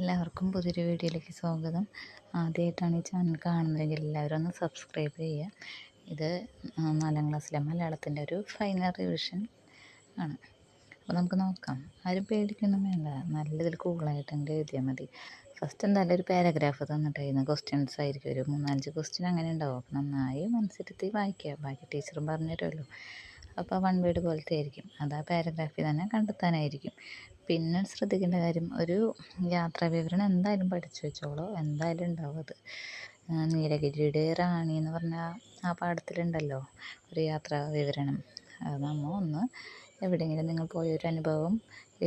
എല്ലാവർക്കും പുതിയൊരു വീഡിയോയിലേക്ക് സ്വാഗതം. ആദ്യമായിട്ടാണ് ഈ ചാനൽ കാണുന്നതെങ്കിൽ എല്ലാവരും ഒന്ന് സബ്സ്ക്രൈബ് ചെയ്യുക. ഇത് 4ാം ക്ലാസ്സിലെ മലയാളത്തിൻ്റെ ഒരു ഫൈനൽ റിവിഷൻ ആണ്. അപ്പോൾ നമുക്ക് നോക്കാം. ആരും പേടിക്കൊന്നും വേണ്ട, നല്ലതിൽ കൂളായിട്ട് അങ്ങ് എഴുതിയാൽ മതി. ഫസ്റ്റ് എന്തായാലും ഒരു പാരഗ്രാഫ് തന്നിട്ടായിരുന്നു, ക്വസ്റ്റ്യൻസ് ആയിരിക്കും, ഒരു 3-5 ക്വസ്റ്റ്യൻ അങ്ങനെ ഉണ്ടാവും. അപ്പോൾ നന്നായി മനസ്സിരുത്തി വായിക്കുക, ബാക്കി ടീച്ചറും പറഞ്ഞു തരുമല്ലോ. അപ്പോൾ 1 വേർഡ് പോലത്തെ ആയിരിക്കും, അത് ആ പാരഗ്രാഫിൽ തന്നെ കണ്ടെത്താനായിരിക്കും. പിന്നെ ശ്രദ്ധിക്കേണ്ട കാര്യം, ഒരു യാത്രാ വിവരണം എന്തായാലും പഠിച്ചു വെച്ചോളൂ, എന്തായാലും ഉണ്ടാവും അത്. നീലഗിരിയുടെ റാണി എന്ന് പറഞ്ഞ ആ പാഠത്തിലുണ്ടല്ലോ ഒരു യാത്രാ വിവരണം, അത് നമ്മൾ ഒന്ന് എവിടെയെങ്കിലും നിങ്ങൾ പോയൊരു അനുഭവം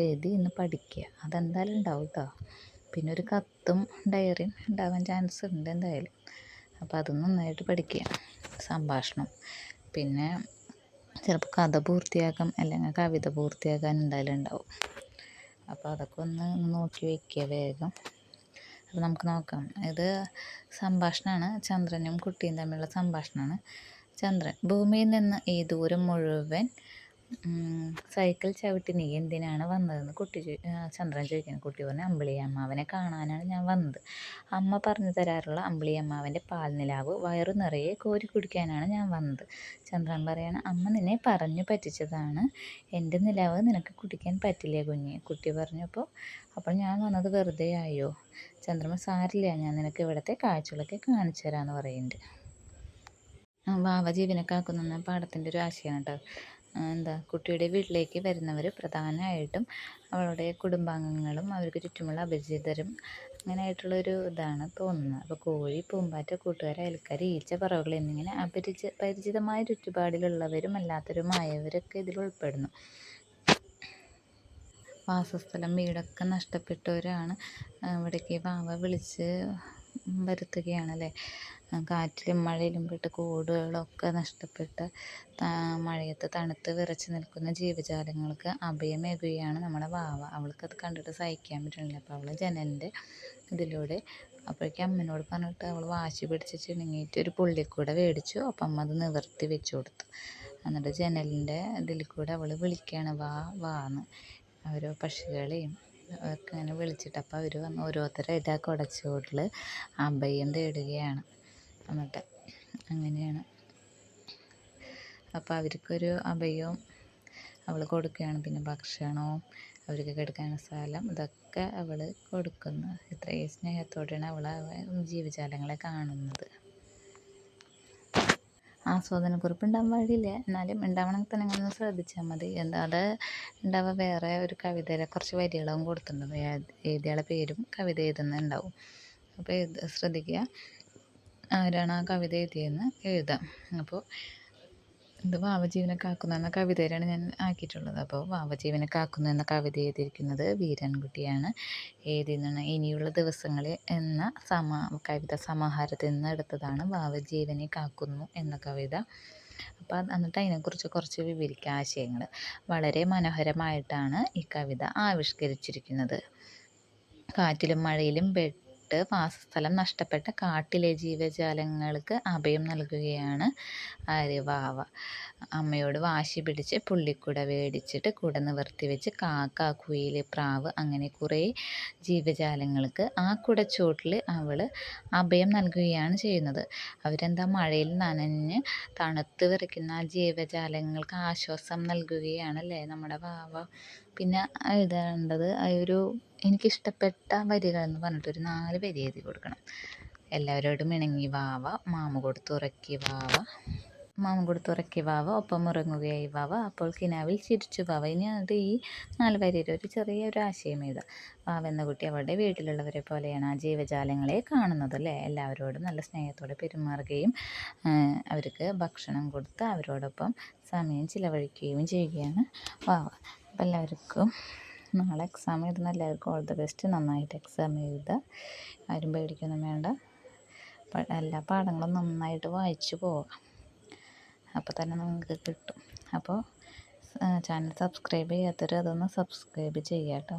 എഴുതി ഇന്ന് പഠിക്കുക, അതെന്തായാലും ഉണ്ടാവും കേട്ടോ. പിന്നെ ഒരു കത്തും ഡയറിയും ഉണ്ടാവാൻ ചാൻസ് ഉണ്ട് എന്തായാലും, അപ്പോൾ അത് നന്നായിട്ട് പഠിക്കുക. സംഭാഷണം, പിന്നെ ചിലപ്പോൾ കഥ പൂർത്തിയാക്കാം, അല്ലെങ്കിൽ കവിത പൂർത്തിയാക്കാൻ എന്തായാലും ഉണ്ടാവും. അപ്പോൾ അതൊക്കെ ഒന്ന് നോക്കി വയ്ക്കുക വേഗം. അപ്പോൾ നമുക്ക് നോക്കാം. ഇത് സംഭാഷണമാണ്, ചന്ദ്രനും കുട്ടിയും തമ്മിലുള്ള സംഭാഷണമാണ്. ചന്ദ്രൻ: ഭൂമിയിൽ നിന്ന് ഈ ദൂരം മുഴുവൻ സൈക്കിൾ ചവിട്ടി നീ എന്തിനാണ് വന്നതെന്ന് ചന്ദ്രൻ ചോദിക്കുന്നു. കുട്ടി പറഞ്ഞു, അമ്പിളിയമ്മാവനെ കാണാനാണ് ഞാൻ വന്നത്. അമ്മ പറഞ്ഞു തരാറുള്ള അമ്പിളിയമ്മാവൻ്റെ പാൽനിലാവ് വയറു നിറയെ കോരി കുടിക്കാനാണ് ഞാൻ വന്നത്. ചന്ദ്രൻ പറയാണ്, അമ്മ നിന്നെ പറഞ്ഞു പറ്റിച്ചതാണ്, എൻ്റെ നിലാവ് നിനക്ക് കുടിക്കാൻ പറ്റില്ലേ കുഞ്ഞ്. കുട്ടി പറഞ്ഞപ്പോൾ അപ്പോൾ ഞാൻ വന്നത് വെറുതെ ആയോ. ചന്ദ്രൻ: സാരില്ല, ഞാൻ നിനക്ക് ഇവിടുത്തെ കാഴ്ചകളൊക്കെ കാണിച്ചു തരാമെന്ന് പറയുന്നുണ്ട്. വാവ ജീവനെ കാക്കുന്ന പാഠത്തിൻ്റെ ഒരു ആശയമാണ് കേട്ടോ. കുട്ടിയുടെ വീട്ടിലേക്ക് വരുന്നവർ പ്രധാനമായിട്ടും അവളുടെ കുടുംബാംഗങ്ങളും അവർക്ക് ചുറ്റുമുള്ള അപരിചിതരും അങ്ങനെയായിട്ടുള്ളൊരു ഇതാണ് തോന്നുന്നത്. അപ്പോൾ കോഴി, പൂമ്പാറ്റ, കൂട്ടുകാർ, അയൽക്കാർ, ഈച്ച, പറവകൾ എന്നിങ്ങനെ പരിചിതമായ ചുറ്റുപാടിലുള്ളവരും അല്ലാത്തവരുമായവരൊക്കെ ഇതിൽ ഉൾപ്പെടുന്നു. വാസസ്ഥലം, വീടൊക്കെ നഷ്ടപ്പെട്ടവരാണ് ഇവിടേക്ക് വാവ വിളിച്ച് വരുത്തുകയാണല്ലേ. കാറ്റിലും മഴയിലും പെട്ട് കൂടുകളൊക്കെ നഷ്ടപ്പെട്ട് മഴയത്ത് തണുത്ത് വിറച്ച് നിൽക്കുന്ന ജീവജാലങ്ങൾക്ക് അഭയമേകുകയാണ് നമ്മുടെ വാവ. അവൾക്കത് കണ്ടിട്ട് സഹിക്കാൻ പറ്റുന്നില്ല. അപ്പോൾ അവൾ ജനലിൻ്റെ ഇതിലൂടെ, അപ്പോഴേക്കും അമ്മനോട് പറഞ്ഞിട്ട് അവൾ വാശി പിടിച്ച് ചിണുങ്ങിയിട്ട് ഒരു പുള്ളിക്കൂടെ മേടിച്ചു. അപ്പം അമ്മ അത് നിവർത്തി വെച്ച് കൊടുത്തു. എന്നിട്ട് ജനലിൻ്റെ ഇതിൽ കൂടെ അവൾ വിളിക്കുകയാണ്, വാ വാന്ന്. ഓരോ പക്ഷികളെയും ഒക്കെ അങ്ങനെ വിളിച്ചിട്ട് അപ്പോൾ അവർ വന്ന് ഓരോരുത്തരായിട്ട് ആ കുടച്ചൂടിൽ അഭയം തേടുകയാണ്. എന്നിട്ട് അങ്ങനെയാണ്, അപ്പോൾ അവർക്കൊരു അഭയവും അവൾ കൊടുക്കുകയാണ്. പിന്നെ ഭക്ഷണവും അവർക്ക് കിടക്കാനുള്ള സ്ഥലം ഇതൊക്കെ അവൾ കൊടുക്കുന്നു. ഇത്രയും സ്നേഹത്തോടെയാണ് അവൾ ജീവജാലങ്ങളെ കാണുന്നത്. ആസ്വാദനക്കുറിപ്പ് ഉണ്ടാകാൻ വഴിയില്ല, എന്നാലും ഉണ്ടാവണമെങ്കിൽ തന്നെ അങ്ങനെ ശ്രദ്ധിച്ചാൽ മതി. അത് ഉണ്ടാവുക വേറെ ഒരു കവിതയിലെ കുറച്ച് വരികളും കൊടുത്തിട്ടുണ്ട്, എഴുതിയാളെ പേരും കവിത എഴുതുന്നുണ്ടാവും. അപ്പോൾ ശ്രദ്ധിക്കുക, ആരാണ് ആ കവിത എഴുതിയെന്ന് എഴുതാം. അപ്പോൾ ഇത് വാവജീവനെ കാക്കുന്നു എന്ന കവിതയിലാണ് ഞാൻ ആക്കിയിട്ടുള്ളത്. അപ്പോൾ വാവജീവനെ കാക്കുന്നു എന്ന കവിത എഴുതിയിരിക്കുന്നത് വീരൻകുട്ടിയാണ്. എഴുതിയെന്നാണ് ഇനിയുള്ള ദിവസങ്ങളിൽ എന്ന കവിത സമാഹാരത്തിൽ നിന്ന് എടുത്തതാണ് വാവജീവനെ കാക്കുന്നു എന്ന കവിത. അപ്പോൾ എന്നിട്ട് അതിനെക്കുറിച്ച് കുറച്ച് വിവരിക്കുക ആശയങ്ങൾ. വളരെ മനോഹരമായിട്ടാണ് ഈ കവിത ആവിഷ്കരിച്ചിരിക്കുന്നത്. കാറ്റിലും മഴയിലും വാസസ്ഥലം നഷ്ടപ്പെട്ട കാട്ടിലെ ജീവജാലങ്ങൾക്ക് അഭയം നൽകുകയാണ് വാവ. അമ്മയോട് വാശി പിടിച്ച് പുള്ളിക്കുട മേടിച്ചിട്ട് കുട നിവർത്തി വെച്ച് കാക്ക, കുയിൽ, പ്രാവ് അങ്ങനെ കുറേ ജീവജാലങ്ങൾക്ക് ആ കുടച്ചോട്ടിൽ അവൾ അഭയം നൽകുകയാണ് ചെയ്യുന്നത്. അവരെന്താ മഴയിൽ നനഞ്ഞ് തണുത്ത് വിറയ്ക്കുന്ന ആ ജീവജാലങ്ങൾക്ക് ആശ്വാസം നൽകുകയാണല്ലേ നമ്മുടെ വാവ. പിന്നെ എഴുതേണ്ടത് എനിക്കിഷ്ടപ്പെട്ട വരികൾ എന്ന് പറഞ്ഞിട്ടൊരു 4 വരി എഴുതി കൊടുക്കണം. എല്ലാവരോടും ഇണങ്ങി വാവ, മാമു കൊടുത്തുറക്കി വാവ, ഒപ്പം ഉറങ്ങുകയായി വാവ, അപ്പോൾ കിനാവിൽ ചിരിച്ചു വാവ. ഇനി അത് ഈ 4 വരിയിൽ ഒരു ചെറിയൊരു ആശയം എഴുതാം. വാവ എന്ന കുട്ടി അവളുടെ വീട്ടിലുള്ളവരെ പോലെയാണ് ആ ജീവജാലങ്ങളെ കാണുന്നത് അല്ലേ. എല്ലാവരോടും നല്ല സ്നേഹത്തോടെ പെരുമാറുകയും അവർക്ക് ഭക്ഷണം കൊടുത്ത് അവരോടൊപ്പം സമയം ചിലവഴിക്കുകയും ചെയ്യുകയാണ് വാവ. അപ്പോൾ എല്ലാവർക്കും നാളെ എക്സാം എഴുതുന്ന എല്ലാവർക്കും ഓൾ ദ ബെസ്റ്റ്. നന്നായിട്ട് എക്സാം എഴുതുക, ആരും പേടിക്കൊന്നും വേണ്ട. എല്ലാ പാഠങ്ങളും നന്നായിട്ട് വായിച്ചു പോവുക, അപ്പോൾ തന്നെ നിങ്ങൾക്ക് കിട്ടും. അപ്പോൾ ചാനൽ സബ്സ്ക്രൈബ് ചെയ്യാത്തവർ അതൊന്ന് സബ്സ്ക്രൈബ് ചെയ്യുക കേട്ടോ.